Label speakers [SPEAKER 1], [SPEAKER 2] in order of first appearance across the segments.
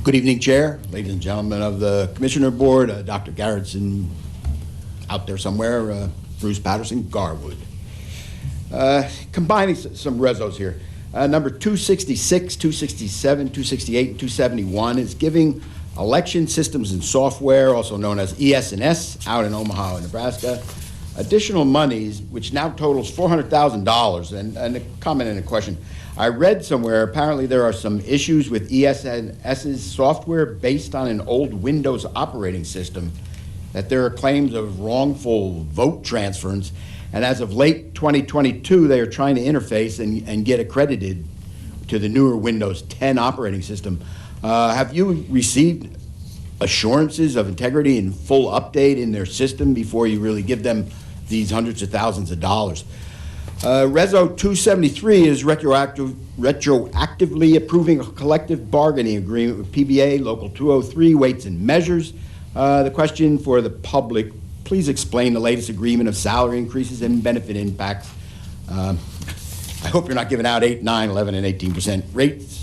[SPEAKER 1] Good evening, Chair, ladies and gentlemen of the Commissioner Board, Dr. Garrettson out there somewhere, Bruce Patterson, Garwood. Combining some resos here. Number 266, 267, 268, and 271 is giving Election Systems and Software, also known as ES&S, out in Omaha, Nebraska, additional monies, which now totals $400,000. And a comment and a question. I read somewhere, apparently there are some issues with ES&S's software based on an old Windows operating system, that there are claims of wrongful vote transfers, and as of late 2022, they are trying to interface and get accredited to the newer Windows 10 operating system. Have you received assurances of integrity and full update in their system before you really give them these hundreds of thousands of dollars? Reso 273 is retroactively approving a collective bargaining agreement with PBA Local 203 Weights and Measures. The question for the public, please explain the latest agreement of salary increases and benefit impacts. I hope you're not giving out 8, 9, 11, and 18%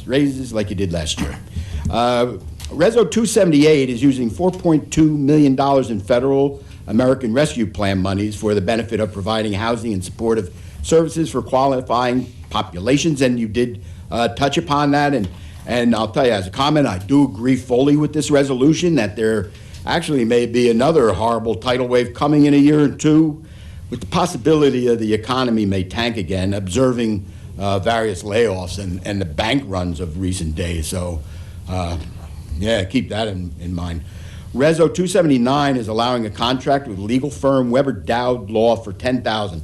[SPEAKER 1] raises like you did last year. Reso 278 is using $4.2 million in federal American Rescue Plan monies for the benefit of providing housing and supportive services for qualifying populations, and you did touch upon that, and I'll tell you as a comment, I do agree fully with this resolution that there actually may be another horrible tidal wave coming in a year or two, with the possibility of the economy may tank again, observing various layoffs and the bank runs of recent days. So yeah, keep that in mind. Reso 279 is allowing a contract with legal firm Weber Dowd Law for $10,000.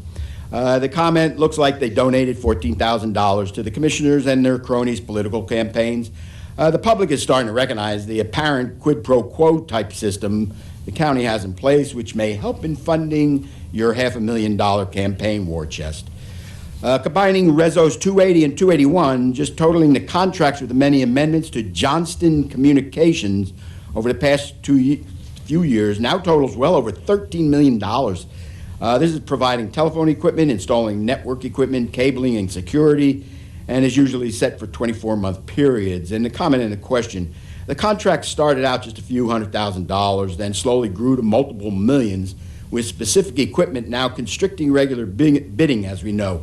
[SPEAKER 1] The comment looks like they donated $14,000 to the commissioners and their cronies' political campaigns. The public is starting to recognize the apparent quid pro quo type system the county has in place, which may help in funding your $500,000 campaign war chest. Combining Resos 280 and 281, just totaling the contracts with the many amendments to Johnston Communications over the past few years, now totals well over $13 million. This is providing telephone equipment, installing network equipment, cabling, and security, and is usually set for 24-month periods. And the comment and the question, the contract started out just a few $100,000, then slowly grew to multiple millions, with specific equipment now constricting regular bidding, as we know.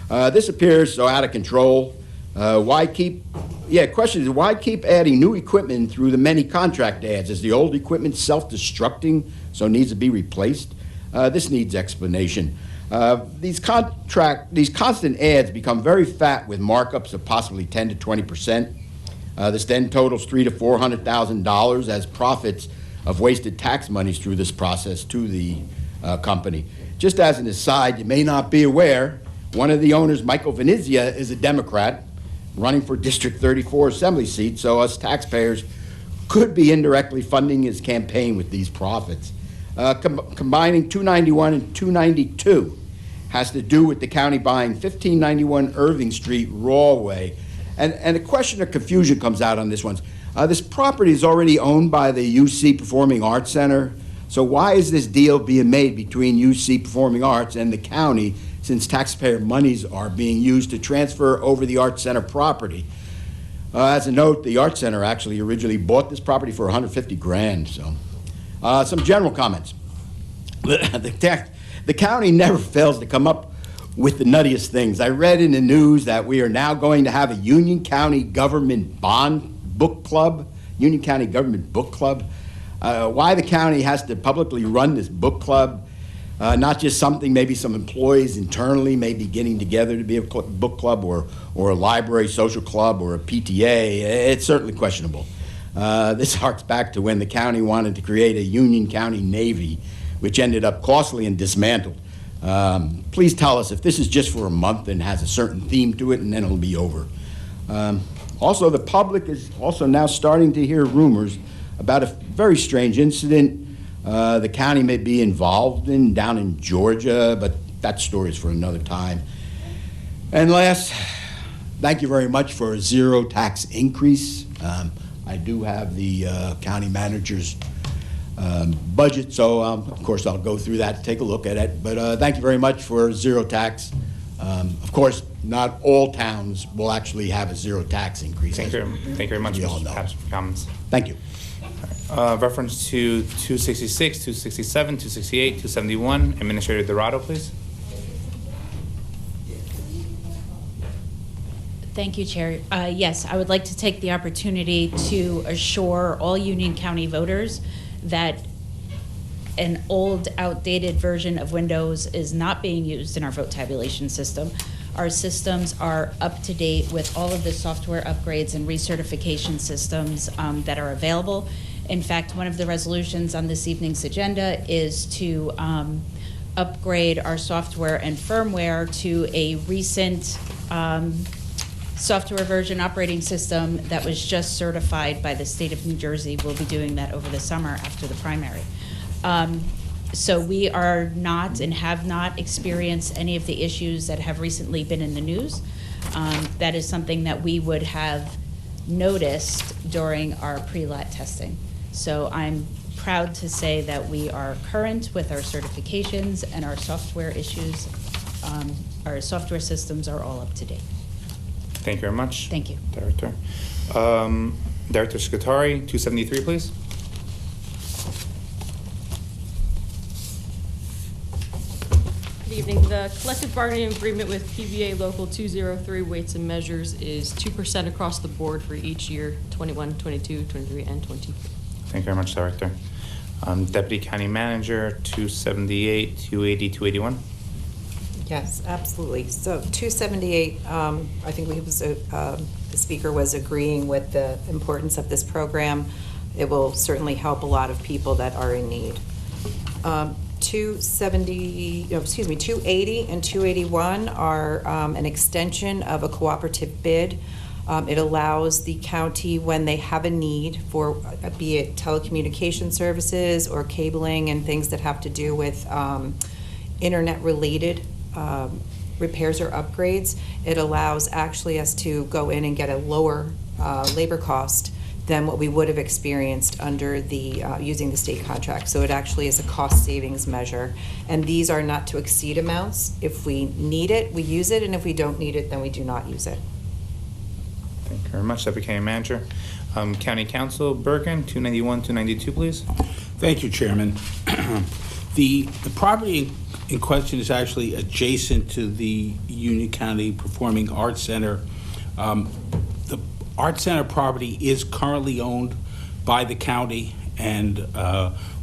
[SPEAKER 1] This appears so out of control. Question is, why keep adding new equipment through the many contract ads? Is the old equipment self-destructing, so it needs to be replaced? This needs explanation. These constant ads become very fat with markups of possibly 10 to 20%. This then totals $300,000 to $400,000 as profits of wasted tax monies through this process to the company. Just as an aside, you may not be aware, one of the owners, Michael Venezia, is a Democrat running for District 34 Assembly seat, so us taxpayers could be indirectly funding his campaign with these profits. Combining 291 and 292 has to do with the county buying 1591 Irving Street Rawway. And a question of confusion comes out on this one. This property is already owned by the UC Performing Arts Center, so why is this deal being made between UC Performing Arts and the county, since taxpayer monies are being used to transfer over the Arts Center property? As a note, the Arts Center actually originally bought this property for $150,000. So, some general comments. The county never fails to come up with the nuttiest things. I read in the news that we are now going to have a Union County Government Book Club. Why the county has to publicly run this book club? Not just something maybe some employees internally may be getting together to be a book club or a library social club or a PTA. It's certainly questionable. This harks back to when the county wanted to create a Union County Navy, which ended up costly and dismantled. Please tell us if this is just for a month and has a certain theme to it, and then it'll be over. Also, the public is also now starting to hear rumors about a very strange incident the county may be involved in down in Georgia, but that story is for another time. And last, thank you very much for a zero tax increase. I do have the county manager's budget, so of course I'll go through that, take a look at it. But thank you very much for zero tax. Of course, not all towns will actually have a zero tax increase.
[SPEAKER 2] Thank you very much,
[SPEAKER 1] we all
[SPEAKER 2] Mr.
[SPEAKER 1] know.
[SPEAKER 2] Patterson, for comments.
[SPEAKER 1] Thank you.
[SPEAKER 2] Reference to 266, 267, 268, 271. Administrator Dorado, please.
[SPEAKER 3] Thank you, Chair. Yes, I would like to take the opportunity to assure all Union County voters that an old, outdated version of Windows is not being used in our vote tabulation system. Our systems are up to date with all of the software upgrades and recertification systems that are available. In fact, one of the resolutions on this evening's agenda is to upgrade our software and firmware to a recent software version operating system that was just certified by the state of New Jersey. We'll be doing that over the summer after the primary. So we are not and have not experienced any of the issues that have recently been in the news. That is something that we would have noticed during our pre-lat testing. So I'm proud to say that we are current with our certifications and our software issues. Our software systems are all up to date.
[SPEAKER 2] Thank you very much.
[SPEAKER 3] Thank you.
[SPEAKER 2] Director. Director Scutari, 273, please.
[SPEAKER 4] Good evening. The collective bargaining agreement with PBA Local 203 Weights and Measures is 2% across the board for each year, 21, 22, 23, and 24.
[SPEAKER 2] Thank you very much, Director. Deputy County Manager, 278, 280, 281.
[SPEAKER 5] Yes, absolutely. So 278, I think the speaker was agreeing with the importance of this program. It will certainly help a lot of people that are in need. 280 and 281 are an extension of a cooperative bid. It allows the county, when they have a need for, be it telecommunication services or cabling and things that have to do with internet-related repairs or upgrades, it allows actually us to go in and get a lower labor cost than what we would have experienced under the using the state contract. So it actually is a cost savings measure. And these are not to exceed amounts. If we need it, we use it, and if we don't need it, then we do not use it.
[SPEAKER 2] Thank you very much, Deputy County Manager. County Council, Bergen, 291, 292, please.
[SPEAKER 6] Thank you, Chairman. The property in question is actually adjacent to the Union County Performing Arts Center. The Arts Center property is currently owned by the county, and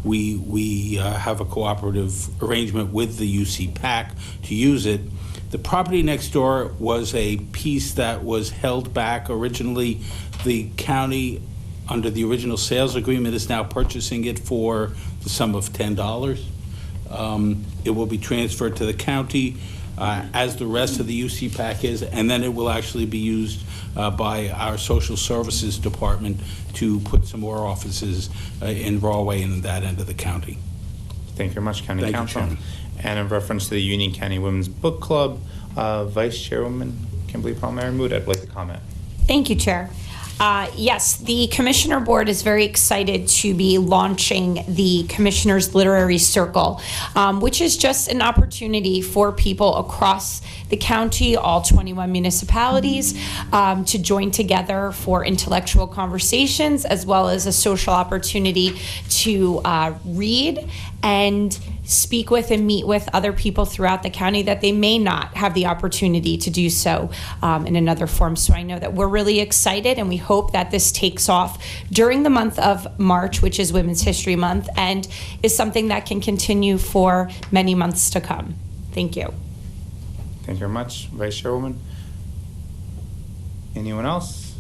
[SPEAKER 6] we have a cooperative arrangement with the UC PAC to use it. The property next door was a piece that was held back. Originally, the county, under the original sales agreement, is now purchasing it for the sum of $10. It will be transferred to the county as the rest of the UC PAC is, and then it will actually be used by our social services department to put some more offices in Rahway and that end of the county.
[SPEAKER 2] Thank you very much, County
[SPEAKER 6] Thank you,
[SPEAKER 2] Council.
[SPEAKER 6] Chairman.
[SPEAKER 2] And in reference to the Union County Women's Book Club, Vice Chairwoman Kimberly Palmieri-Mood, I'd like to comment.
[SPEAKER 7] Thank you, Chair. Yes, the Commissioner Board is very excited to be launching the Commissioners Literary Circle, which is just an opportunity for people across the county, all 21 municipalities, to join together for intellectual conversations, as well as a social opportunity to read and speak with and meet with other people throughout the county that they may not have the opportunity to do so in another form. So I know that we're really excited, and we hope that this takes off during the month of March, which is Women's History Month, and is something that can continue for many months to come. Thank you.
[SPEAKER 2] Thank you very much, Vice Chairwoman. Anyone else?